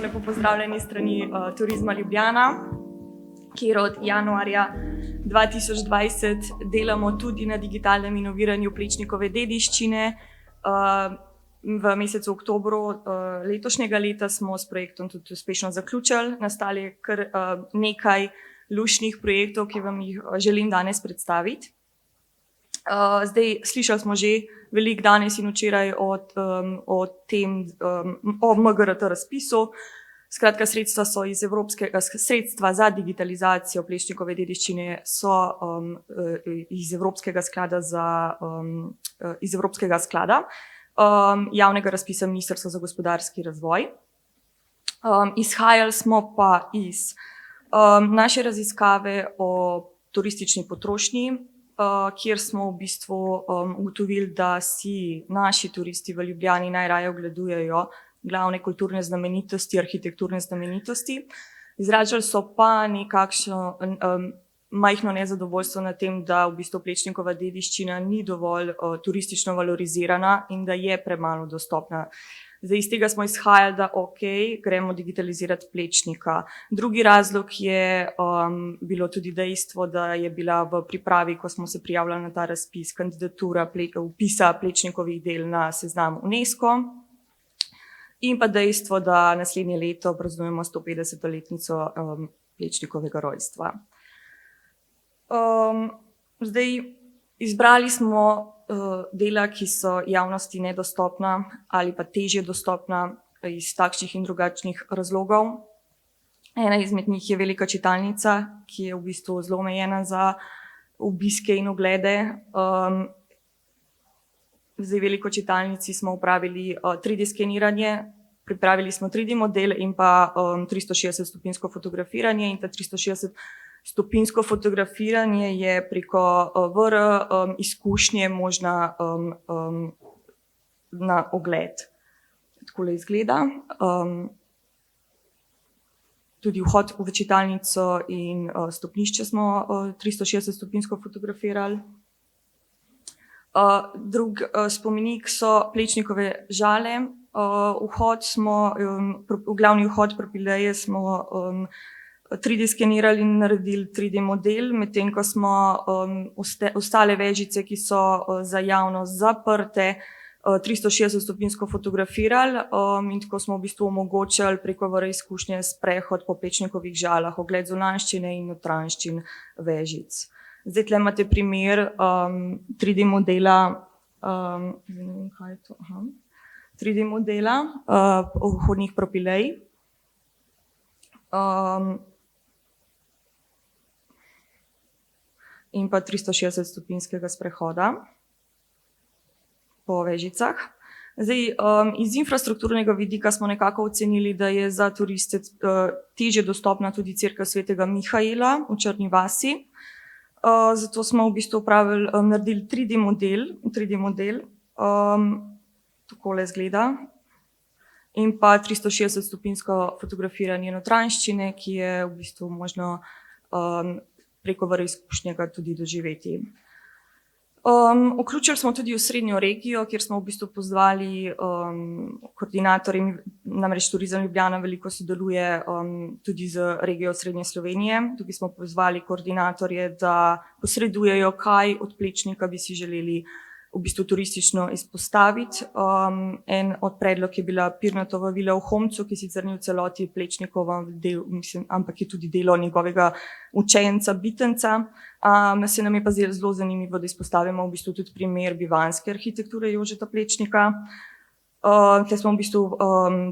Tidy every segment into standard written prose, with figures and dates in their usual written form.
Lepo pozdravljeni strani Turizma Ljubljana, kjer od januarja 2020 delamo tudi na digitalnem inoviranju Plečnikove dediščine. V mesecu oktobru letošnjega leta smo s projektom tudi uspešno zaključili. Nastalo je kar nekaj luštnih projektov, ki vam jih želim danes predstaviti. Zdaj, slišali smo že veliko danes in včeraj o MGRT razpisu. Skratka, sredstva so sredstva za digitalizacijo Plečnikove dediščine so iz Evropskega sklada, javnega razpisa Ministrstva za gospodarski razvoj. Izhajali smo pa iz naše raziskave o turistični potrošnji, kjer smo v bistvu ugotovili, da si naši turisti v Ljubljani najraje ogledujejo glavne kulturne znamenitosti, arhitekturne znamenitosti. Izražali so pa nekakšno majhno nezadovoljstvo nad tem, da v bistvu Plečnikova dediščina ni dovolj turistično valorizirana in da je premalo dostopna. Zdaj, iz tega smo izhajali, da gremo digitalizirati Plečnika. Drugi razlog je bilo tudi dejstvo, da je bila v pripravi, ko smo se prijavljali na ta razpis, kandidatura vpisa Plečnikovih del na seznam UNESCO. In pa dejstvo, da naslednje leto praznujemo 150-letnico Plečnikovega rojstva. Zdaj, izbrali smo dela, ki so javnosti nedostopna ali pa težje dostopna iz takšnih in drugačnih razlogov. Ena izmed njih je velika čitalnica, ki je v bistvu zelo omejena za obiske in oglede. Zdaj, veliko čitalnici smo upravili 3D skeniranje, pripravili smo 3D model in pa 360-stopinjsko fotografiranje, in ta 360-stopinjsko fotografiranje je preko VR izkušnje možna na ogled. Takole izgleda. Tudi vhod v čitalnico in stopnišče smo 360-stopinjsko fotografirali. Drug spomenik so Plečnikove žale. Glavni vhod Propileje smo 3D skenirali in naredili 3D model, medtem ko smo ostale vežice, ki so za javnost zaprte, 360-stopinjsko fotografirali in tako smo v bistvu omogočili preko VR izkušnje sprehod po Plečnikovih žalah, ogled zunanjščine in notranjščin vežic. Zdaj, tle imate primer 3D modela, 3D modela vhodnih Propilej. In pa 360-stopinjskega sprehoda po vežicah. Zdaj, iz infrastrukturnega vidika smo nekako ocenili, da je za turiste težje dostopna tudi cerkev Svetega Mihaela v Črni vasi. Zato smo v bistvu naredili 3D model, takole izgleda, in pa 360-stopinjsko fotografiranje notranjščine, ki je v bistvu možno preko VR izkušnjega tudi doživeti. Vključili smo tudi osrednjo regijo, kjer smo v bistvu pozvali koordinatorje, namreč Turizem Ljubljana veliko sodeluje tudi z regijo Osrednje Slovenije. Tukaj smo pozvali koordinatorje, da posredujejo, kaj od Plečnika bi si želeli v bistvu turistično izpostaviti. En od predlog je bila Pirnatova vila v Homcu, ki sicer ni v celoti Plečnikova del, ampak je tudi delo njegovega učenca, Bitenca. Se nam je pa zdelo zelo zanimivo, da izpostavimo v bistvu tudi primer bivanjske arhitekture Jožeta Plečnika. Tukaj smo v bistvu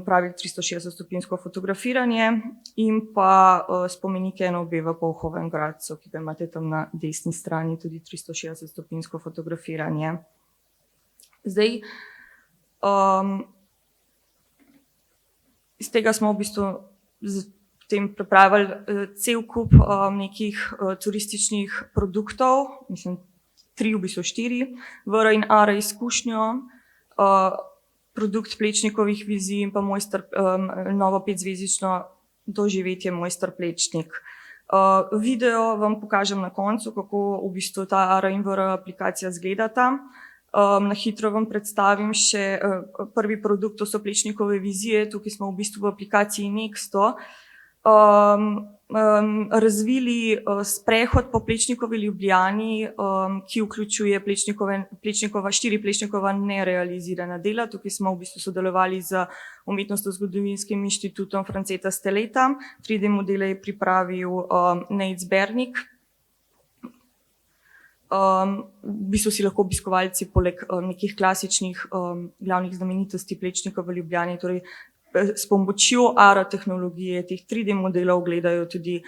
pravili 360-stopinjsko fotografiranje in pa spomenike NOB v Polhovem Gradcu, ki ga imate tam na desni strani, tudi 360-stopinjsko fotografiranje. Zdaj, iz tega smo v bistvu potem pripravili cel kup nekih turističnih produktov, mislim 3, v bistvu 4, VR in AR izkušnjo, produkt Plečnikovih vizij in pa novo 5-zvezdično doživetje Mojster Plečnik. Video vam pokažem na koncu, kako v bistvu ta AR in VR aplikacija izgledata. Na hitro vam predstavim še prvi produkt, to so Plečnikove vizije. Tukaj smo v bistvu v aplikaciji Nexto razvili sprehod po Plečnikovi Ljubljani, ki vključuje štiri Plečnikova nerealizirana dela. Tukaj smo v bistvu sodelovali z Umetnostno-zgodovinskim inštitutom Franceta Steleta. 3D modele je pripravil Nejc Bernik. V bistvu si lahko obiskovalci poleg nekih klasičnih glavnih znamenitosti Plečnika v Ljubljani, torej s pomočjo AR tehnologije teh 3D modelov gledajo tudi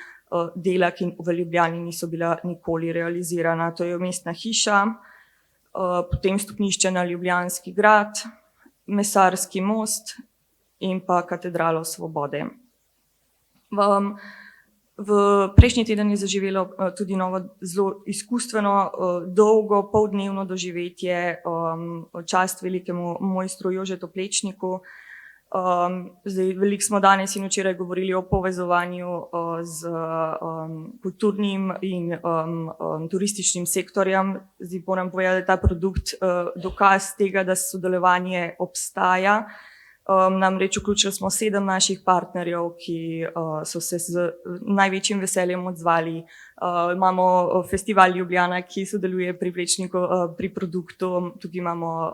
dela, ki v Ljubljani niso bila nikoli realizirana. To je Mestna hiša, potem stopnišče na Ljubljanski grad, Mesarski most in pa Katedralo svobode. V prejšnji teden je zaživelo tudi novo zelo izkustveno, dolgo, poldnevno doživetje, čast velikemu mojstru Jožetu Plečniku. Veliko smo danes in včeraj govorili o povezovanju z kulturnim in turističnim sektorjem. Zdaj moram povedati, da je ta produkt dokaz tega, da sodelovanje obstaja. Namreč vključili smo 7 naših partnerjev, ki so se z največjim veseljem odzvali. Imamo Festival Ljubljana, ki sodeluje pri produktu, tukaj imamo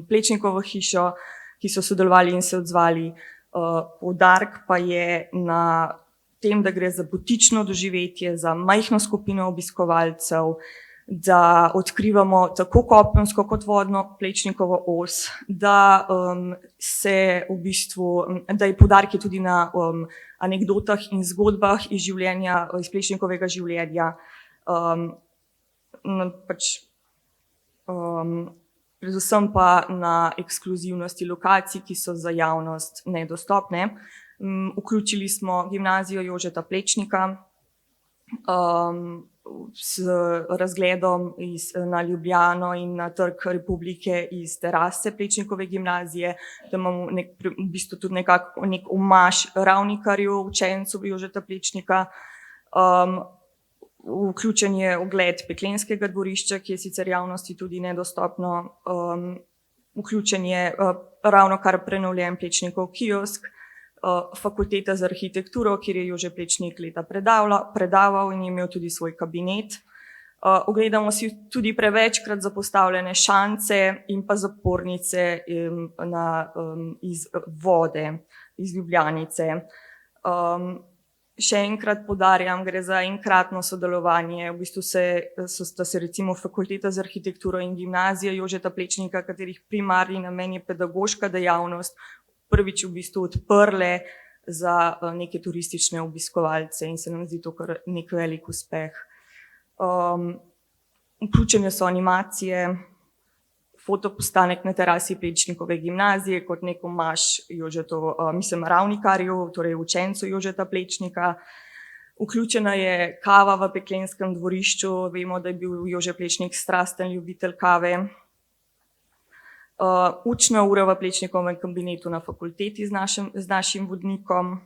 Plečnikovo hišo, ki so sodelovali in se odzvali. Poudarek pa je na tem, da gre za butično doživetje, za majhno skupino obiskovalcev, da odkrivamo tako kopensko kot vodno Plečnikovo os, da je poudarek tudi na anekdotah in zgodbah iz življenja, iz Plečnikovega življenja. Predvsem pa na ekskluzivnosti lokacij, ki so za javnost nedostopne. Vključili smo gimnazijo Jožeta Plečnika z razgledom na Ljubljano in na Trg Republike iz terase Plečnikove gimnazije, da imamo v bistvu tudi nek omaž Ravnikarju, učencu Jožeta Plečnika. Vključen je ogled Peklenskega dvorišča, ki je sicer javnosti tudi nedostopno. Vključen je ravnokar prenovljen Plečnikov kiosk, Fakulteta za arhitekturo, kjer je Jože Plečnik leta predaval in je imel tudi svoj kabinet. Ogledamo si tudi prevečkrat zapostavljene šance in pa zapornice iz vode, iz Ljubljanice. Še enkrat poudarjam, gre za enkratno sodelovanje. V bistvu sta se recimo Fakulteta za arhitekturo in gimnazija Jožeta Plečnika, katerih primarni namen je pedagoška dejavnost, prvič v bistvu odprle za neke turistične obiskovalce in se nam zdi to kar nek velik uspeh. Vključene so animacije, fotopostanek na terasi Plečnikove gimnazije kot nek omaž Ravnikarju, torej učencu Jožeta Plečnika. Vključena je kava v Peklenskem dvorišču, vemo, da je bil Jože Plečnik strasten ljubitelj kave. Učna ura v Plečnikovem kabinetu na fakulteti z našim vodnikom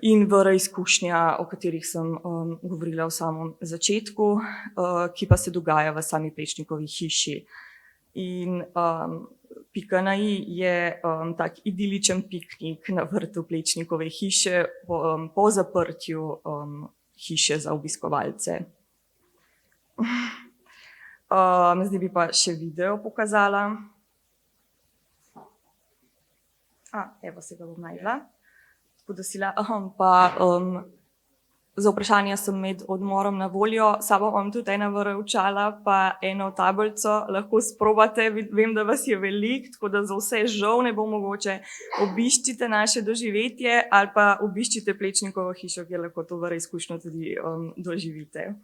in VR izkušnja, o katerih sem govorila v samem začetku, ki pa se dogaja v sami Plečnikovi hiši. In pika na i je tak idiličen piknik na vrtu Plečnikove hiše po zaprtju hiše za obiskovalce. Zdaj bi pa še video pokazala. Evo se ga bom najdla. Za vprašanja sem med odmorom na voljo. Sabo imam tudi ena VR očala pa eno tablico, lahko sprobate, vem, da vas je veliko, tako da za vse žal ne bo mogoče. Obiščite naše doživetje ali pa obiščite Plečnikovo hišo, kjer lahko to VR izkušnjo tudi doživite.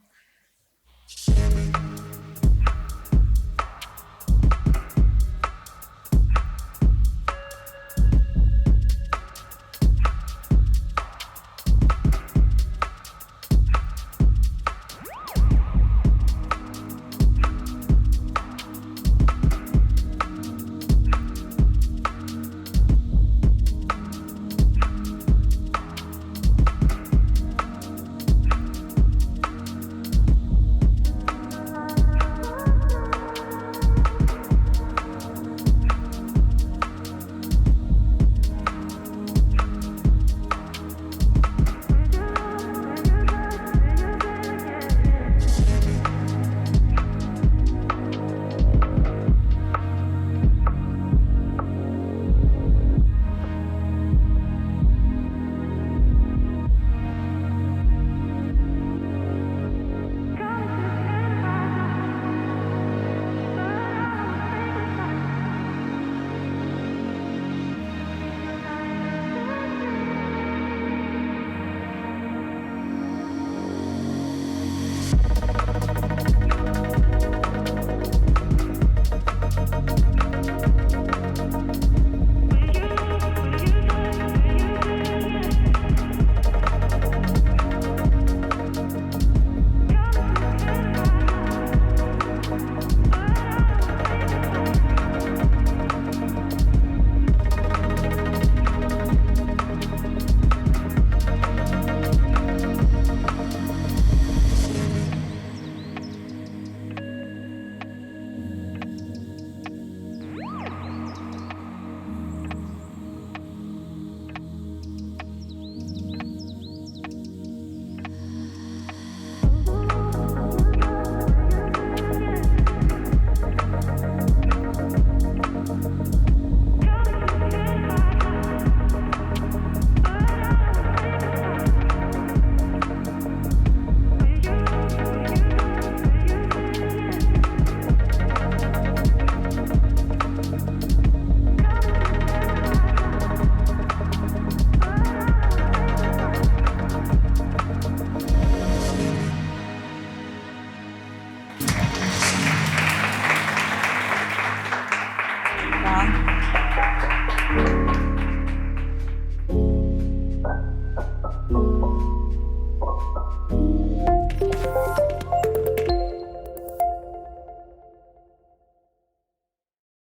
Hvala.